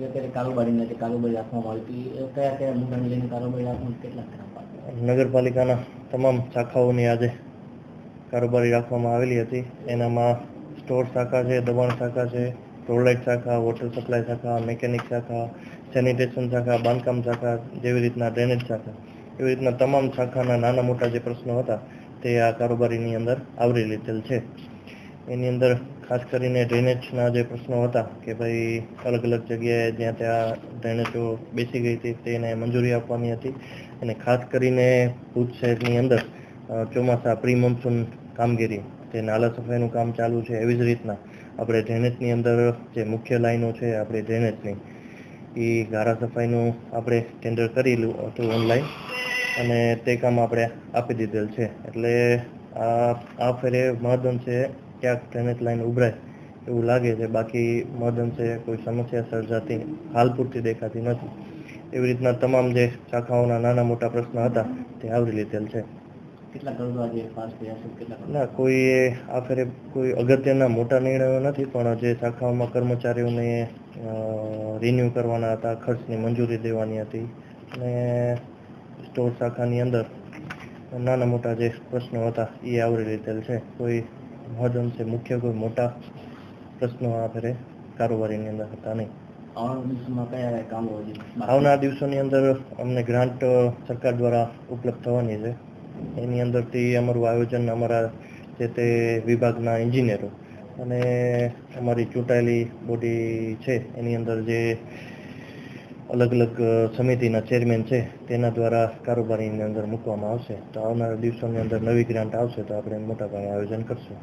અત્યારે કારોબારીને જે કારોબારી રાખવામાં આવી હતી એ કયા કયા મુદ્દાને લઈને કારોબારી રાખવાનું કેટલા ખરાબ? નગરપાલિકાના તમામ શાખાઓની આજે કારોબારી રાખવામાં આવેલી હતી. એનામાં સ્ટોર શાખા છે, દબાણ શાખા છે, રોડલાઇટ શાખા, વોટર સપ્લાય શાખા, મેકેનિક શાખા, સેનિટેશન શાખા, બાંધકામ શાખા, જેવી રીતના ડ્રેનેજ શાખા, એવી રીતના તમામ શાખાના નાના મોટા જે પ્રશ્નો હતા તે આ કારોબારીની અંદર આવરી લીધેલ છે. એની અંદર ખાસ કરીને ડ્રેનેજના જે પ્રશ્નો હતા કે ભાઈ અલગ અલગ જગ્યાએ જ્યાં ત્યાં ડ્રેનેજો બેસી ગઈ હતી તેને મંજૂરી આપવાની હતી. અને ખાસ કરીને ભુજ શહેરની અંદર ચોમાસા પ્રી મોન્સૂન કામગીરી તે નાલા સફાઈનું કામ ચાલુ છે. એવી જ રીતના આપણે ડ્રેનેજની અંદર જે મુખ્ય લાઈનો છે આપણી ડ્રેનેજની એ ગારા સફાઈનું આપણે ટેન્ડર કરેલું હતું ઓનલાઈન અને તે કામ આપણે આપી દીધેલ છે. એટલે આ ફેરે મહદઅંશે ક્યાંક ડ્રેનેજ લાઈન ઉભરાય એવું લાગે છે. બાકી મહદઅંશે કોઈ સમસ્યા સર્જાતી હાલ પૂરતી દેખાતી નથી. એવી રીતના તમામ જે શાખાઓના નાના મોટા પ્રશ્ન હતા તે આવરી લીધેલ છે. કેટલા કરોડ જે પાસ થયા છે? કેટલા ના, કોઈ આ ફેરે કોઈ અગત્યના મોટા નિર્ણયો નથી, પણ જે શાખાઓમાં કર્મચારીઓને રિન્યૂ કરવાના હતા, ખર્ચની મંજૂરી દેવાની હતી અને સ્ટોર શાખાની અંદર નાના મોટા જે પ્રશ્નો હતા એ આવરી લીધેલ છે. કોઈ મહદઅંશે મુખ્ય કોઈ મોટા પ્રશ્નો આ ફેરે કારોબારીની અંદર હતા નહીં. આવનાર દિવસોની અંદર અમને ગ્રાન્ટ સરકાર દ્વારા ઉપલબ્ધ થવાની છે. એની અંદરથી અમારું આયોજન અમારા જે તે વિભાગના એન્જિનિયરો અને અમારી ચૂંટાયેલી બોડી છે એની અંદર જે અલગ અલગ સમિતિના ચેરમેન છે તેના દ્વારા કારોબારીની અંદર મૂકવામાં આવશે. તો આવનારા દિવસોની અંદર નવી ગ્રાન્ટ આવશે તો આપણે મોટા પાયે આયોજન કરશું.